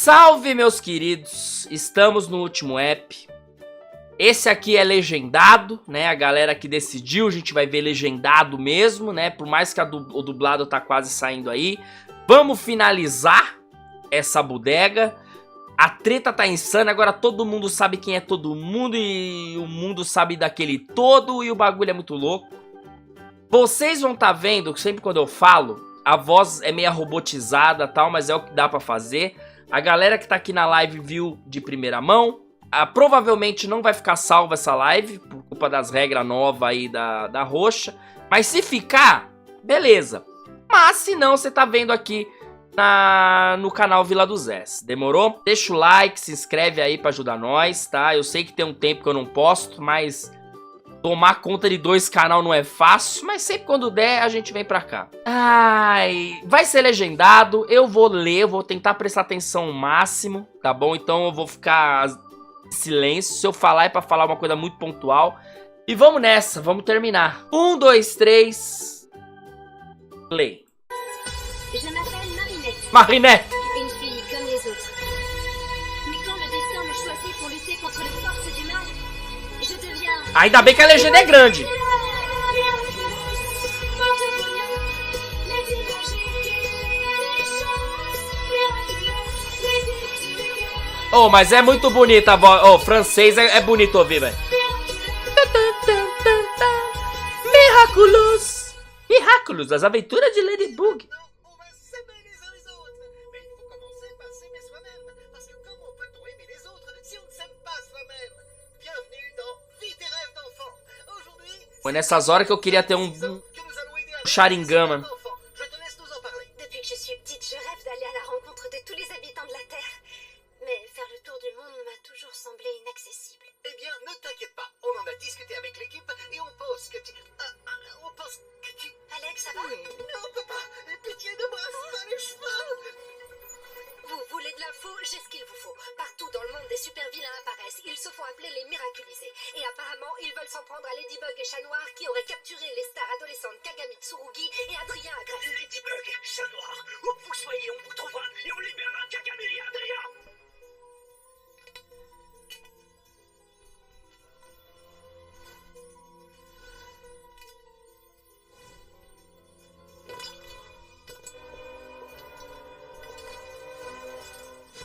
Salve, meus queridos! Estamos no último app. Esse aqui é legendado, né? A galera que decidiu, a gente vai ver legendado mesmo, né? Por mais que o dublado tá quase saindo aí. Vamos finalizar essa bodega. A treta tá insana, agora todo mundo sabe quem é todo mundo e o mundo sabe daquele todo e o bagulho é muito louco. Vocês vão tá vendo, sempre quando eu falo, a voz é meio robotizada e tal, mas é o que dá pra fazer. A galera que tá aqui na live viu de primeira mão. Provavelmente não vai ficar salva essa live, por culpa das regras novas aí da roxa. Mas se ficar, beleza. Mas se não, você tá vendo aqui no canal Vila do Zés. Demorou? Deixa o like, se inscreve aí pra ajudar nós, tá? Eu sei que tem um tempo que eu não posto, mas tomar conta de 2 canal não é fácil. Mas sempre quando der, a gente vem pra cá. Ai, vai ser legendado. Eu vou ler, eu vou tentar prestar atenção ao máximo, tá bom? Então eu vou ficar em silêncio. Se eu falar é pra falar uma coisa muito pontual. E vamos nessa, vamos terminar. 1, 2, 3. Play. Je m'appelle Marinette. Marinette. Une fille comme les autres. Mais quand le destin me choisit pour lutter contre les forces du mal, je deviens... Ainda bem que a legenda é grande. Oh, mas é muito bonita a voz. Oh, francês é bonito ouvir, velho. Miraculous. Miraculous, as aventuras de Ladybug. Foi nessas horas que eu queria ter um Sharingan, mano. Depuis que je suis petite, je rêve d'aller à la rencontre de tous les habitants de la Terre. Mais faire le tour du monde m'a toujours semblé inaccessible. Eh bien, ne t'inquiète pas, on en a discuté avec l'équipe et on pense que tu... on pense que tu... Alex, ça va? Non, papa, pitié, ne brasse pas les cheveux. Vous voulez de l'info? J'ai ce qu'il vous faut. Partout dans le monde, des super vilains apparaissent. Ils se font appeler les miraculisés. Et apparemment, ils veulent s'en prendre à Ladybug et Chat Noir qui auraient capturé les stars adolescentes Kagami Tsurugi et Adrien Agreste. Ladybug, Chat Noir, où que vous soyez, on vous trouvera et on libérera Kagami et Adrien.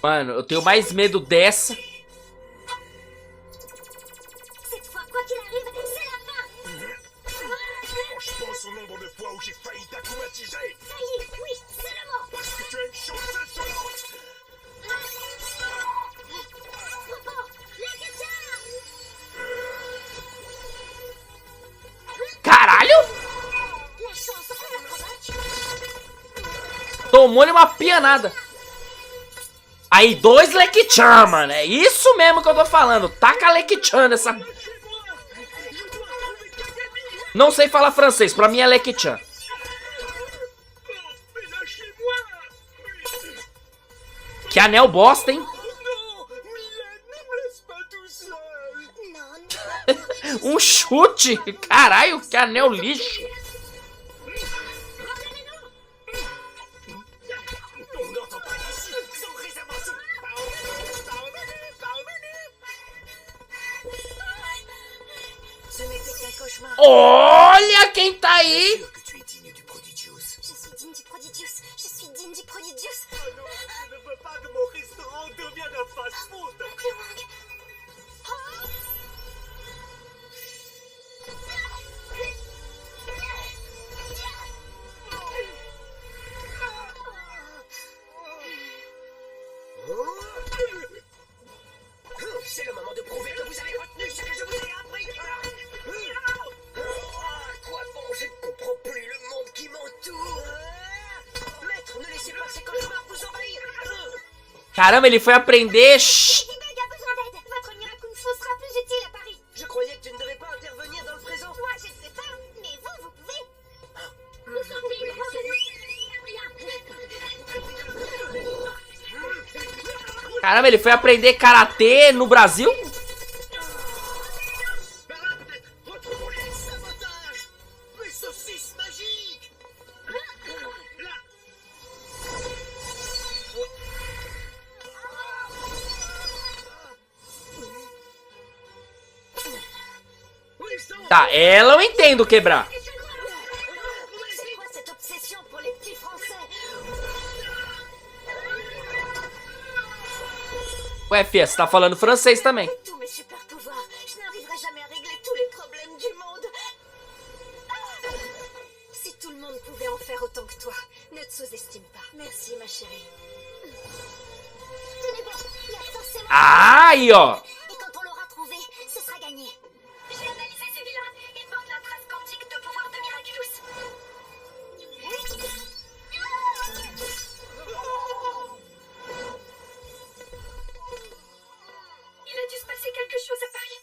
Mano, eu tenho mais medo dessa. Cette fois, quoi qu'il arrive, c'est la fin! Quand je pense au nombre de fois où j'ai failli t'acclimatiser, Failli, oui, c'est le mot! parce que tu as une chance insolente. Popo, Legacha! Caralho! La chance, on la provoque! Tomou-lhe uma pianada. Aí, 2 Lekichan, mano. É isso mesmo que eu tô falando. Taca Lekichan nessa... Não sei falar francês. Pra mim é Lekichan. Que anel bosta, hein? Um chute. Caralho, que anel lixo. Olha quem tá aí! Que tu es digne du Prodigious. Je suis digne du Prodigious! Je suis digne du Prodigious! Oh non, je ne veux pas que mon restaurant devienne un fast-food. Oncle Wang! C'est le moment de prouver que vous avez retenu ce que je vous ai appris. Quoi bon, je ne comprends plus le monde qui m'entoure. Maître, ne laissez pas ces cauchemars vous envahir. Caramba, ele foi aprender. Ladybug a besoin d'aide! Votre Miraculfo sera plus utile à Paris! Je croyais que tu ne devais pas intervenir dans le présent. Moi, je ne sais pas, mais vous pouvez! Caramba, ele foi aprender karatê no Brasil? Retrouvons-les. Sabotage. Mes saucisses magiques. Là. Tá, ela eu entendo quebrar. C'est quoi cette obsession pour les petits Français? Ué, Fia, você tá falando francês também. Avec tous mes super pouvoirs, je n'arriverai jamais à régler tous les problèmes du monde. Ah! Si tout le monde pouvait en faire autant que toi, ne te sous-estime pas. Merci, ma chérie. Tenez bon, il y a forcément... Ah, aí, ó. Et quand on l'aura trouvé, ce sera gagné. J'ai analysé ces vilains. Ils portent la trace quantique de pouvoir de Miraculous. Il a dû se passer quelque chose à Paris.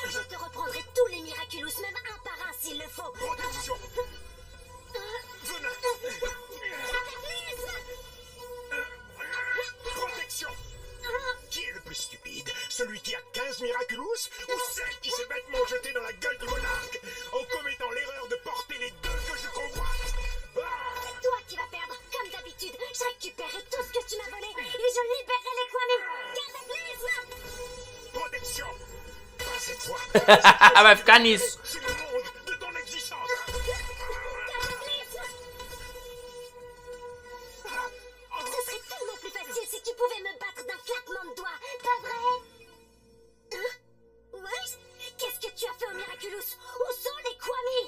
Je te reprendrai tous les Miraculous, même un par un s'il le faut. Protection. Venin. Protection. Qui est le plus stupide? Celui qui a 15 Miraculous ou celle qui s'est bêtement jetée dans la gueule du monarque en commettant l'erreur de porter les deux que je convoite? C'est toi qui vas perdre. Comme d'habitude, je récupérerai tout ce que tu m'as volé et je libérerai les Kwami. Cataclysme! Protection. Pas cette fois. Vai ficar nisso. C'est le monde de ton existence. Cataclysme! Ce serait tellement plus facile si tu pouvais me battre d'un claquement de doigts, pas vrai? Hein? Ouais? Qu'est-ce que tu as fait au Miraculous? Où sont les Kwami?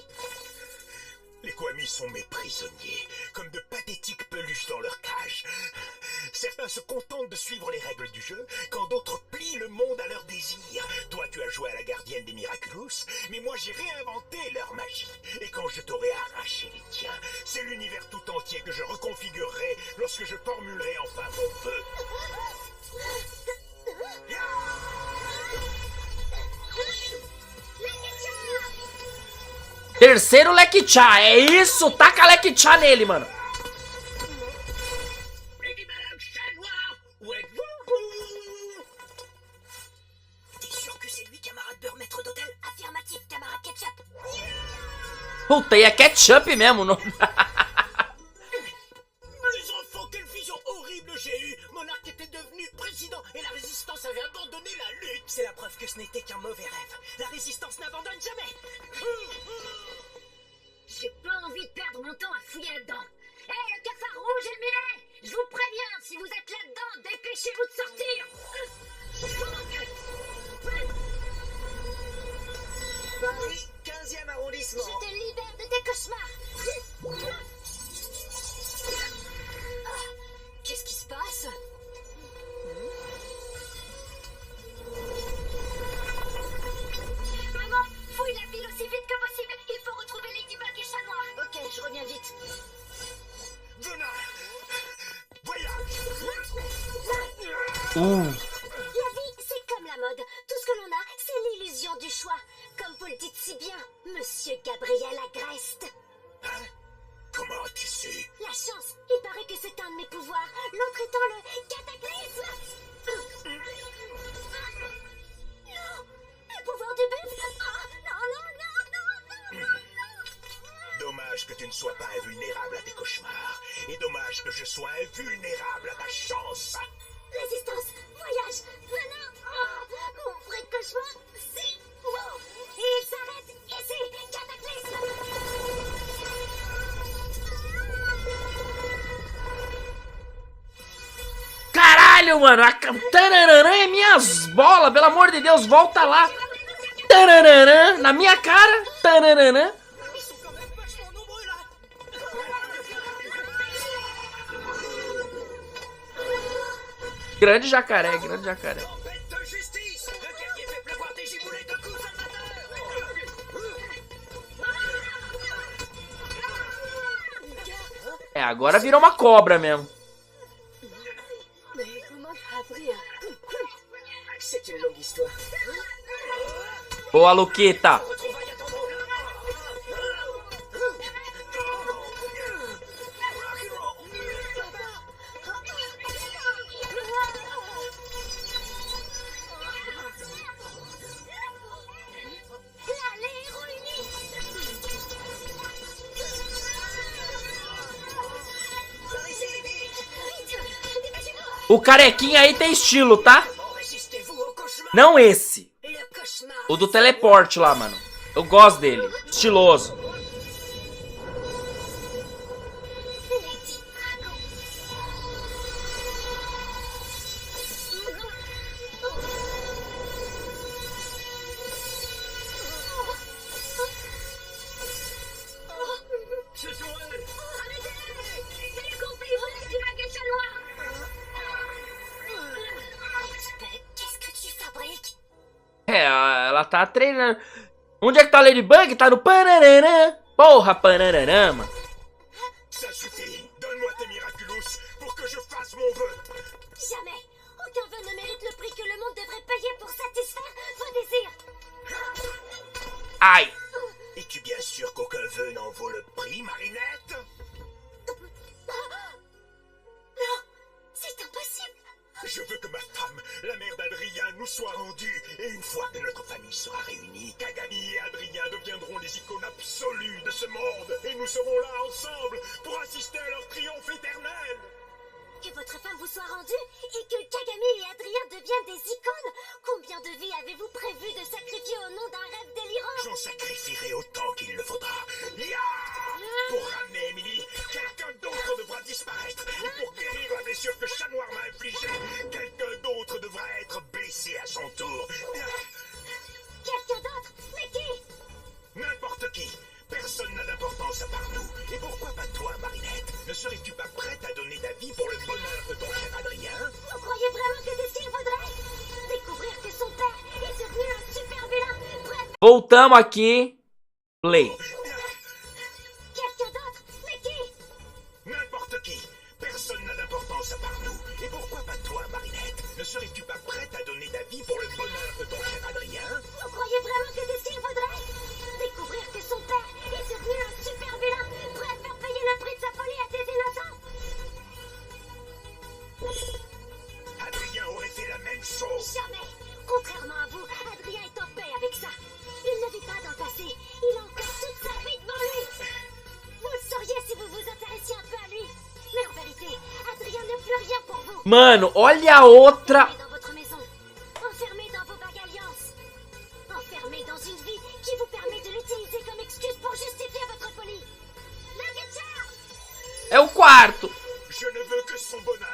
Les Kwami sont mes prisonniers, comme de pathétiques peluches dans leur cage. Certains se contentent de suivre les règles du jeu, quand d'autres plient le monde à leur désir. Toi, tu as joué à la gardienne des Miraculous, mais moi j'ai réinventé leur magie. Et quand je t'aurai arraché les tiens, c'est l'univers tout entier que je reconfigurerai lorsque je formulerai enfin mon vœu. Terceiro Leque-Cha, é isso, taca Leque-Cha nele, mano. T'es sûr que c'est lui, camarade beurre maître d'hôtel? Affirmatif, camarade Ketchup. Puta, e é ketchup mesmo, não? Les enfants, quelle vision horrible j'ai eue! Monarque était devenu président et la résistance avait abandonné la lutte! C'est la preuve que ce n'était qu'un mauvais rêve. La résistance n'abandonne jamais! J'ai pas envie de perdre mon temps à fouiller là-dedans. Hé, le cafard rouge et le mulet! Je vous préviens, si vous êtes là-dedans, dépêchez-vous de sortir! Paris, 15e arrondissement. Je te libère de tes cauchemars! Qu'est-ce qui se passe? Maman, fouille la ville aussi vite que possible. Il faut retrouver Ladybug et Chat Noir. Ok, je reviens vite. Venin! Voyage! Uh. La vie, c'est comme la mode. Tout ce que l'on a, c'est l'illusion du choix. Comme vous le dites si bien, Monsieur Gabriel Agreste. Hein? Comment as-tu su? La chance, il paraît que c'est un de mes pouvoirs. L'autre étant le cataclysme. Non, le pouvoir du buffle. Ah, non. Dommage que tu ne sois pas invulnérable à tes cauchemars. Et dommage que je sois invulnérable à ta chance. Résistance, voyage, venin. Ah, mon vrai cauchemar, c'est vous. Et il s'arrête ici, cataclysme. Caralho, mano. Tararã é minhas bolas, pelo amor de Deus, volta lá. Tararã, na minha cara. Tararã. Ils sont quand même vachement nombreux là! Grande jacaré, grande jacaré. Tempête de justice! Le guerrier fait pleuvoir des giboulées de coups É, agora virou uma cobra mesmo. Mais comment t'as appris à... C'est une longue histoire. Boa, Luquita. Retrouvailles attendront. L'allée est ruinée. Par ici, vite! Vite, dépêchez-vous. O carequinha aí tem estilo, tá? Résistez-vous au cauchemar! Não esse. Le cauchemar O do teleporte lá, mano. Eu gosto dele. Estiloso. Ce sont eux. Arrêtez! C'est les complices de Ladybug et Chat Noir! Ladybug, qu'est-ce que tu fabriques? É, ela tá treinando. Onde é que tá a Ladybug? Tá no Panararã. Porra, Panararã, mano. Ça suffit. Donne-moi tes miraculous pour que je fasse mon vœu. Jamais! Aucun vœu ne mérite le prix que le monde devrait payer pour satisfaire vos désirs! Ai. Es-tu bien sûr qu'aucun vœu n'en vaut le prix, Marinette? Non! C'est impossible! Je veux que ma femme, la mère d'Adrien, nous soit rendue. Et une fois que notre famille sera réunie, Kagami et Adrien deviendront les icônes absolues de ce monde. Et nous serons là ensemble pour assister à leur triomphe éternel. Que votre femme vous soit rendue et que Kagami et Adrien deviennent des icônes! Combien de vies avez-vous prévu de sacrifier au nom d'un rêve délirant? J'en sacrifierai autant qu'il le faudra. Ya! Pour ramener Emily, quelqu'un d'autre devra disparaître. Et pour guérir la blessure que Chat Noir m'a infligée, quelqu'un d'autre devra être blessé à son tour. Quelqu'un d'autre? Mais qui? N'importe qui. Personne n'a d'importance à part nous. Et pourquoi pas toi, Marinette? Ne serais-tu pas prête à donner ta vie pour le bonheur de ton cher Adrien? Vous croyez vraiment que c'est ce qu'il faudrait? Découvrir que son père est devenu un super vilain, prêt à... Voltamos aqui. Play. Quelqu'un d'autre? Mais qui? N'importe qui. Personne n'a d'importance à part nous. Et pourquoi pas toi, Marinette? Ne serais-tu pas prête à donner ta vie pour le bonheur de ton cher Adrien? Vous croyez vraiment que c'est ce qu'il faudrait? Découvrir que son père est devenu un super vilain, prêt à faire payer le prix de sa folie à des innocents? Adrien aurait fait la même chose. Jamais! Contrairement à vous, Adrien est en paix avec ça. Il ne vit pas dans le passé. Il a encore toute sa vie devant lui. Vous le sauriez si vous vous intéressiez un peu à lui. Mais en vérité, Adrien n'est plus rien pour vous. Mano, olha a outra. Enfermé dans votre maison, enfermé dans vos vagues alliances, enfermé dans une vie qui vous permet de l'utiliser comme excuse pour justifier votre folie. Lucky Charms! É o quarto. Je ne veux que son bonheur.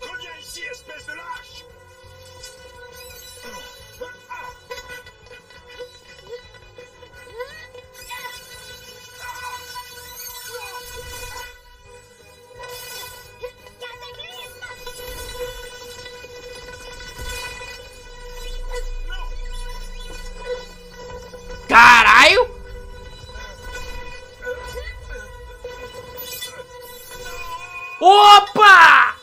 Reviens ici, espèce de lâche! Caralho. Opa!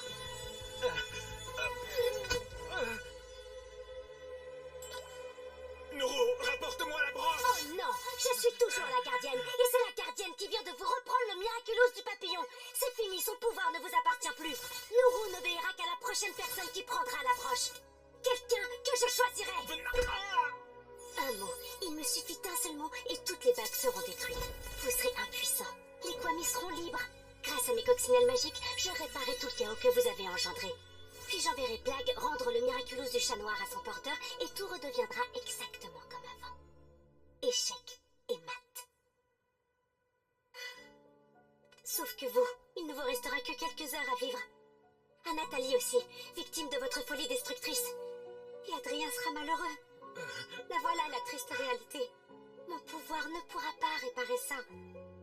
Noro, rapporte-moi la broche! Oh non, je suis toujours la gardienne, et c'est la gardienne qui vient de vous reprendre le miraculous du papillon. C'est fini, son pouvoir ne vous appartient plus. Nourou n'obéira qu'à la prochaine personne qui prendra la broche. Quelqu'un que je choisirai. Un mot, il me suffit d'un seul mot et toutes les bagues seront détruites. Vous serez impuissants. Les Kwami seront libres. Grâce à mes coccinelles magiques, je réparerai tout le chaos que vous avez engendré. Puis j'enverrai Plague rendre le miraculous du Chat Noir à son porteur et tout redeviendra exactement comme avant. Échec et mat. Sauf que vous, il ne vous restera que quelques heures à vivre. À Nathalie aussi, victime de votre folie destructrice. Et Adrien sera malheureux. La voilà la triste réalité. Mon pouvoir ne pourra pas réparer ça.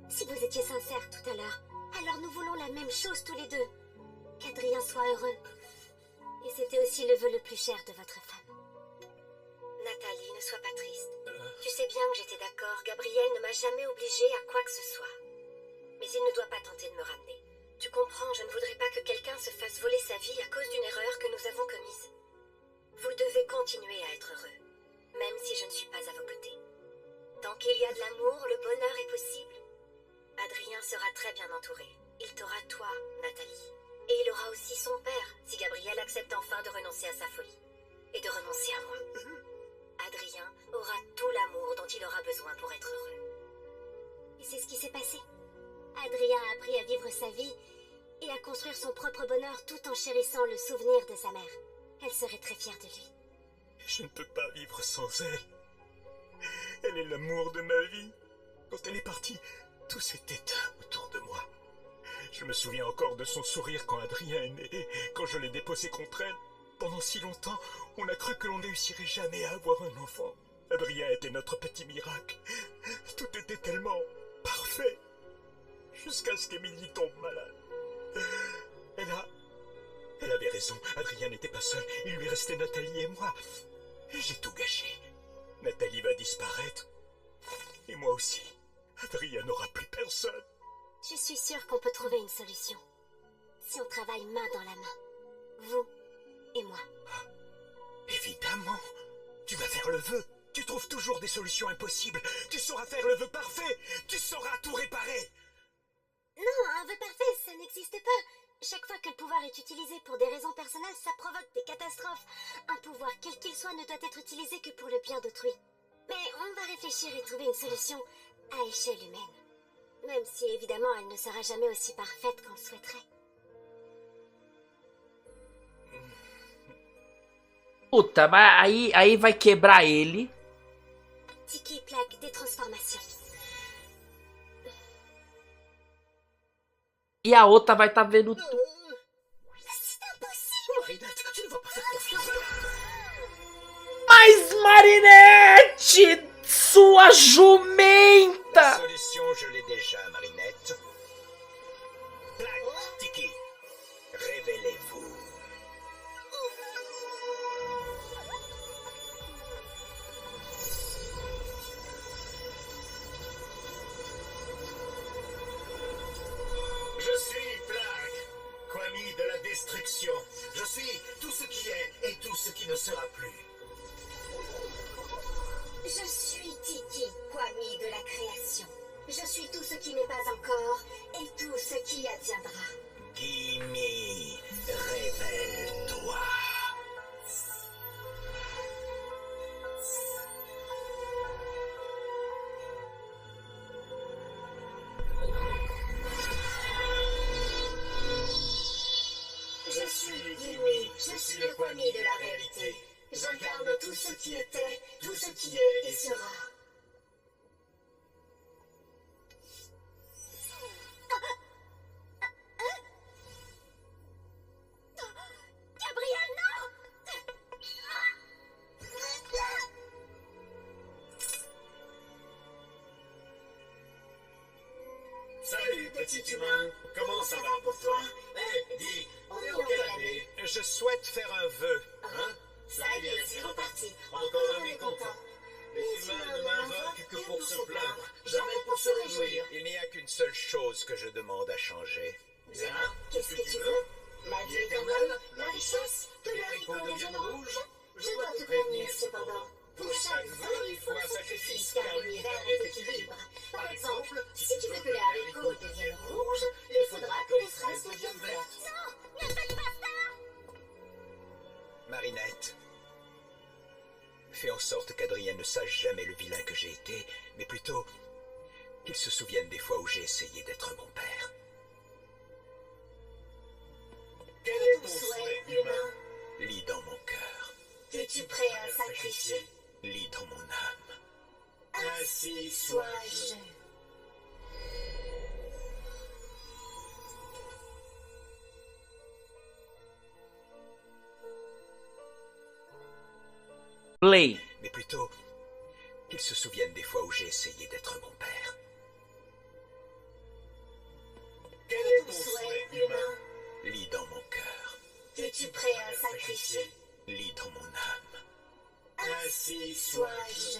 Si vous étiez sincère tout à l'heure, alors nous voulons la même chose tous les deux. Qu'Adrien soit heureux. Et c'était aussi le vœu le plus cher de votre femme. Nathalie, ne sois pas triste. Tu sais bien que j'étais d'accord. Gabriel ne m'a jamais obligée à quoi que ce soit. Mais il ne doit pas tenter de me ramener. Tu comprends, je ne voudrais pas que quelqu'un se fasse voler sa vie à cause d'une erreur que nous avons commise. Vous devez continuer à être heureux, même si je ne suis pas à vos côtés. Tant qu'il y a de l'amour, le bonheur est possible. Adrien sera très bien entouré. Il t'aura toi, Nathalie. Et il aura aussi son père, si Gabriel accepte enfin de renoncer à sa folie. Et de renoncer à moi. Adrien aura tout l'amour dont il aura besoin pour être heureux. s'est passé. Adrien a appris à vivre sa vie et à construire son propre bonheur tout en chérissant le souvenir de sa mère. Elle serait très fière de lui. Je ne peux pas vivre sans elle. Elle est l'amour de ma vie. Quand elle est partie, tout s'est éteint autour de moi. Je me souviens encore de son sourire quand Adrien est né, quand je l'ai déposé contre elle. Pendant si longtemps, on a cru que l'on n'réussirait jamais à avoir un enfant. Adrien était notre petit miracle. Tout était tellement parfait. Jusqu'à ce qu'Émilie tombe malade. Elle avait raison, Adrien n'était pas seul. Il lui restait Nathalie et moi. Et j'ai tout gâché. Nathalie va disparaître. Et moi aussi. Adrien n'aura plus personne. Je suis sûre qu'on peut trouver une solution. Si on travaille main dans la main. Vous et moi. Évidemment. Tu vas faire le vœu. Tu trouves toujours des solutions impossibles. Tu sauras faire le vœu parfait. Tu sauras tout réparer. Non, un vœu parfait, ça n'existe pas. Chaque fois que le pouvoir est utilisé pour des raisons personnelles, ça provoque des catastrophes. Un pouvoir, quel qu'il soit, ne doit être utilisé que pour le bien d'autrui. Mais on va réfléchir et trouver une solution à échelle humaine. Même si, évidemment, elle ne sera jamais aussi parfaite qu'on le souhaiterait. Puta, mas aí vai quebrar ele. Tiki plaque des transformations. E a outra vai estar vendo tudo. C'est impossible. Marinette, tu ne vas pas faire confiance. Mas Marinette, sua La jumenta! solution, je l'ai déjà, Marinette. Plaque, Tiki, révélez-vous. Je suis Plague, Kwami de la destruction. Je suis tout ce qui est et tout ce qui ne sera plus. Je suis Tiki, Kwami de la création. Je suis tout ce qui n'est pas encore et tout ce qui adviendra. Gimme, révèle-toi. Je suis Gimme, je suis le Kwami de la réalité. J'incarne tout ce qui était, tout ce qui est et sera. Gabriel, non! Salut, petit humain. Comment ça va pour toi? Eh, dis, on est en quelle année? Je souhaite faire un vœu. Hein? Ça y est, c'est reparti. Encore un mécontent. Les humains ne m'invoquent que pour se plaindre, jamais pour se réjouir. Il n'y a qu'une seule chose que je demande à changer. Bien, qu'est-ce que tu veux? La vie éternelle, la richesse, que les haricots deviennent rouges? Je dois te prévenir cependant. Pour chaque vœu, il faut un sacrifice, car l'univers est équilibre. Par exemple, si tu veux que les haricots deviennent rouges, il faudra que les fraises deviennent vertes. Non, ne faites pas ça! Marinette, fais en sorte qu'Adrien ne sache jamais le vilain que j'ai été, mais plutôt qu'il se souvienne des fois où j'ai essayé d'être un bon père. Quel est ton souhait, humain? Lis dans mon cœur, Es-tu prêt à sacrifier? lis dans mon âme. Ainsi sois-je. Play. Mais plutôt qu'il se souvienne des fois où j'ai essayé d'être un bon père. Quel est ton souhait, humain? Lis dans mon cœur, Es-tu prêt à sacrifier? lis dans mon âme. Ainsi sois-je.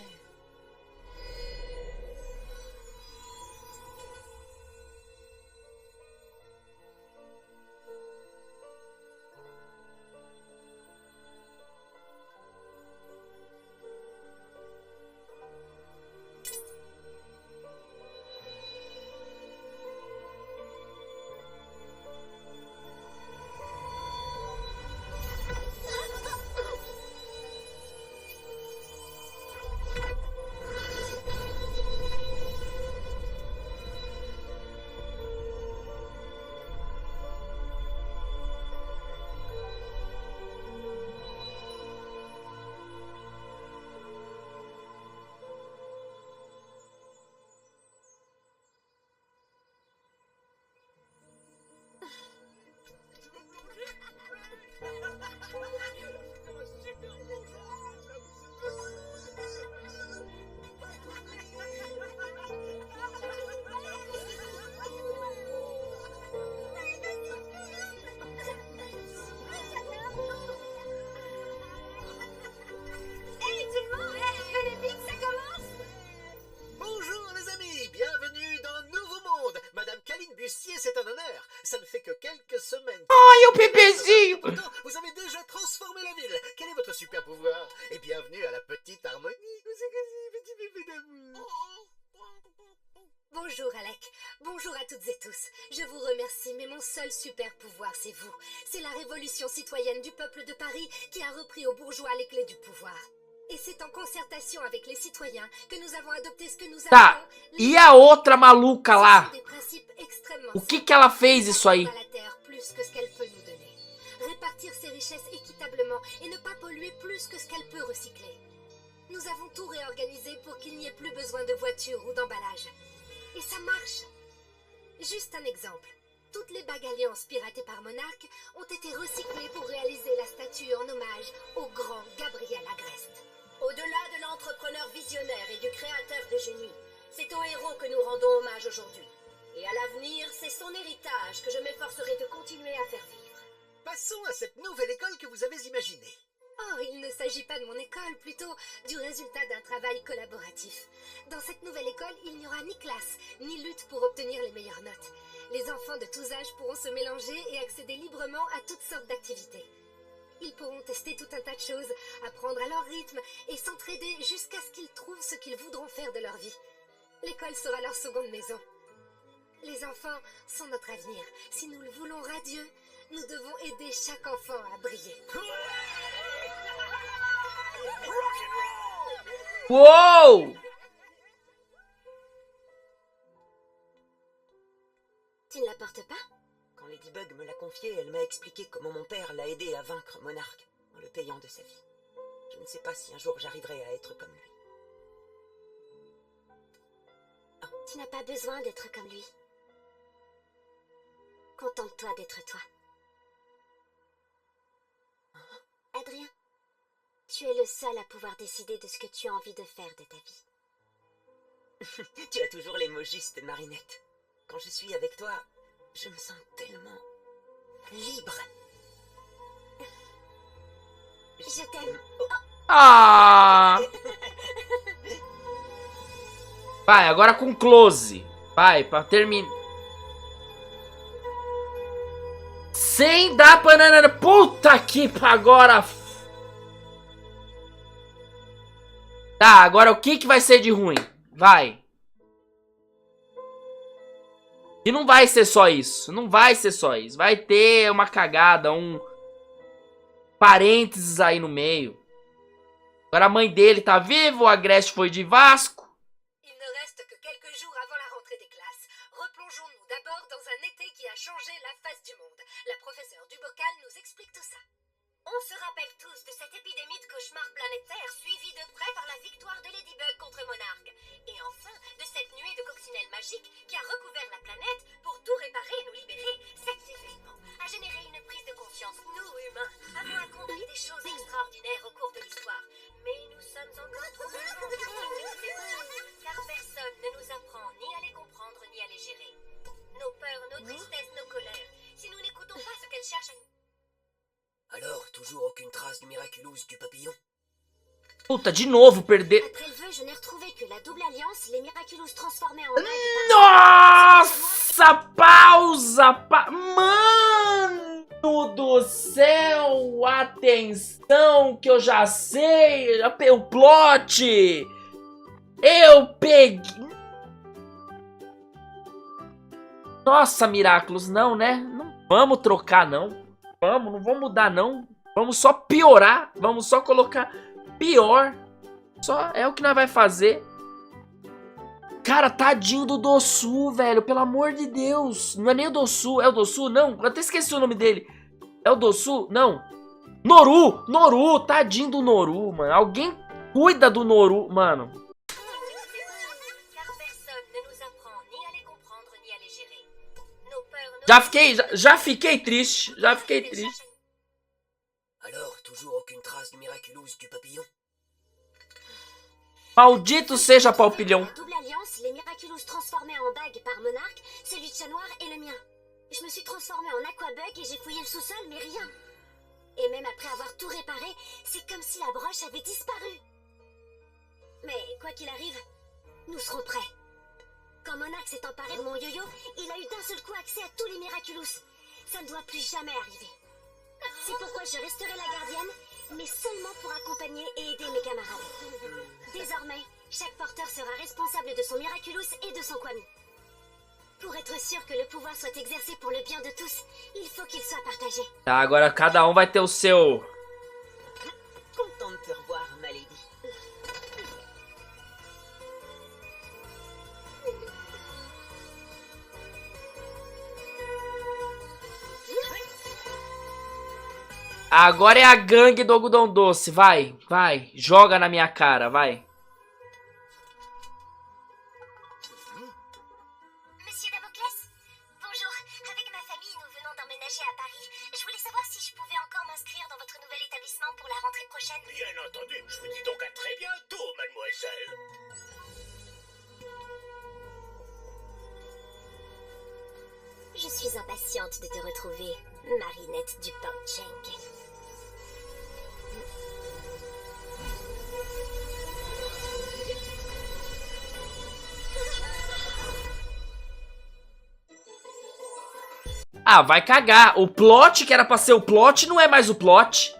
toi et bienvenue à la petite harmonie. Petit bébé d'amour. Bonjour Alec, bonjour à toutes et tous. Je vous remercie, mais mon seul super pouvoir, c'est vous. C'est la révolution citoyenne du peuple de Paris qui a repris aux bourgeois les clés du pouvoir. Et c'est en concertation avec les citoyens que nous avons adopté ce que nous Tá, appelons... e a outra maluca Ce lá? sont des principes extrêmement O que ela fez isso aí? à la terre plus que ce qu'elle peut nous donner. Répartir ses richesses équitablement et ne pas polluer plus que ce qu'elle peut recycler. Nous avons tout réorganisé pour qu'il n'y ait plus besoin de voitures ou d'emballage. Et ça marche. Juste un exemple. Toutes les bagues alliances piratées par Monarque ont été recyclées pour réaliser la statue en hommage au grand Gabriel Agreste. Au-delà de l'entrepreneur visionnaire et du créateur de génie, c'est au héros que nous rendons hommage aujourd'hui. Et à l'avenir, c'est son héritage que je m'efforcerai de continuer à faire vivre. Passons à cette nouvelle école que vous avez imaginée. Oh, il ne s'agit pas de mon école, plutôt du résultat d'un travail collaboratif. Dans cette nouvelle école, il n'y aura ni classe, ni lutte pour obtenir les meilleures notes. Les enfants de tous âges pourront se mélanger et accéder librement à toutes sortes d'activités. Ils pourront tester tout un tas de choses, apprendre à leur rythme et s'entraider jusqu'à ce qu'ils trouvent ce qu'ils voudront faire de leur vie. L'école sera leur seconde maison. Les enfants sont notre avenir. Si nous le voulons radieux, nous devons aider chaque enfant à briller. Uou! Tu ne la portes pas? Quand Ladybug me l'a confié, elle m'a expliqué comment mon père l'a aidé à vaincre Monarque en le payant de sa vie. Je ne sais pas si un jour j'arriverai à être comme lui. Tu n'as pas besoin d'être comme lui. Contente-toi d'être toi. Adrien, tu es le seul à pouvoir décider de ce que tu as envie de faire de ta vie. Tu as toujours les mots justes, Marinette. Quand je suis avec toi, je me sens tellement libre. Je t'aime. Ah! Vai, agora com close. Vai, pra terminar. Sem dar banana. Puta que agora. Tá, agora o que vai ser de ruim? Vai. E não vai ser só isso. Não vai ser só isso. Vai ter uma cagada, um parênteses aí no meio. Agora a mãe dele tá viva, o Agreste foi de Vasco. Il ne reste que quelques jours avant la rentrée des classes. Replongeons-nous d'abord dans un été qui a changé la face du monde. La professeure Dubocal nous explique tout ça. On se rappelle tous de cette épidémie de cauchemar planétaire suivie de près par la victoire de Ladybug contre Monarque. Et enfin, de cette nuée de coccinelles magiques qui a recouvert la planète pour tout réparer et nous libérer. Cet événement a généré une prise de conscience. Nous, humains, avons accompli des choses extraordinaires au cours de l'histoire. Mais nous sommes encore trop car personne ne nous apprend ni à les comprendre ni à les gérer. Nos peurs, nos tristesses, nos colères, si nous n'écoutons pas ce qu'elles cherchent à nous... Alors, toujours aucune trace du Miraculous du papillon? Puta, de novo perder. Après le vœu, je n'ai retrouvé que la double alliance, les Miraculous transformés en bagues. Nossa, pausa. Mano do céu, atenção que eu já sei. O plot. Eu peguei. Nossa, Miraculous, não, né? Não vamos trocar, não. Não vamos mudar, não. Vamos só piorar. Vamos só colocar pior. Só é o que nós vai fazer. Cara, tadinho do Dossu, velho. Pelo amor de Deus. Não é nem o Dossu. É o Dossu? Não. Eu até esqueci o nome dele. É o Dossu? Não. Noru. Noru. Tadinho do Noru, mano. Alguém cuida do Noru, mano. Já fiquei triste. Já fiquei triste. Alors, toujours aucune trace du Miraculous du papillon? Maldito seja Palpilhão. Double alliance, les Miraculous transformés en bagues par Monarque, celui de Chat Noir et le mien. Je me suis transformée en Aquabug et j'ai fouillé le sous-sol, mais rien. Et même après avoir tout réparé, c'est comme si la broche avait disparu. Mais quoi qu'il arrive, nous serons prêts. Quand Monarque s'est emparé de mon yo-yo, il a eu d'un seul coup accès à tous les Miraculous. Ça ne doit plus jamais arriver. C'est pourquoi je resterai la gardienne, mais seulement pour accompagner et aider mes camarades. Désormais, chaque porteur sera responsable de son Miraculous et de son Kwami. Pour être sûr que le pouvoir soit exercé pour le bien de tous, il faut qu'il soit partagé. Tá, agora cada um vai ter o seu... Content de te revoir, ma lady. Agora é a gangue do algodão doce, vai, vai, joga na minha cara, vai. Monsieur Damoclès, bonjour. Avec ma famille, nous venons d'emménager à Paris. Je voulais savoir si je pouvais encore m'inscrire dans votre nouvel établissement pour la rentrée prochaine. Bien entendu, je vous dis donc à très bientôt, mademoiselle. Je suis impatiente de te retrouver, Marinette du Cheng. Ah, vai cagar. O plot que era pra ser o plot não é mais o plot.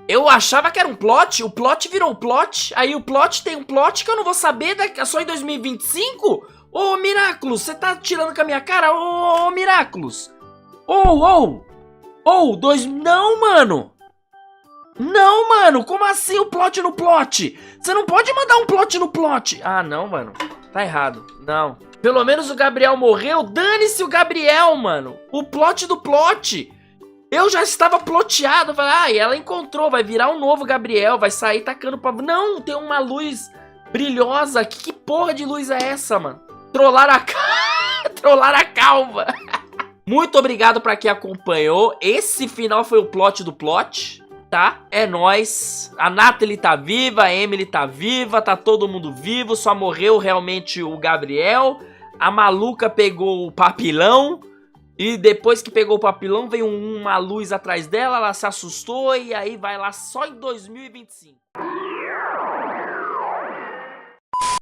Eu achava que era um plot, o plot virou plot. Aí o plot tem um plot que eu não vou saber só em 2025? Ô, Miraculous, você tá tirando com a minha cara? Ô, Miraculous. Não, mano. Não, mano, como assim o plot no plot? Você não pode mandar um plot no plot. Ah, não, mano. Tá errado. Não. Pelo menos o Gabriel morreu. Dane-se o Gabriel, mano. O plot do plot. Eu já estava ploteado. Falei, ah, e ela encontrou. Vai virar um novo Gabriel. Vai sair tacando pra... Não, tem uma luz brilhosa. Que porra de luz é essa, mano? Trollar a calva. Muito obrigado pra quem acompanhou. Esse final foi o plot do plot, tá? É nóis. A Nathalie tá viva, a Emily tá viva, tá todo mundo vivo. Só morreu realmente o Gabriel. A maluca pegou o papilão. E depois que pegou o papilão, veio uma luz atrás dela. Ela se assustou e aí vai lá só em 2025.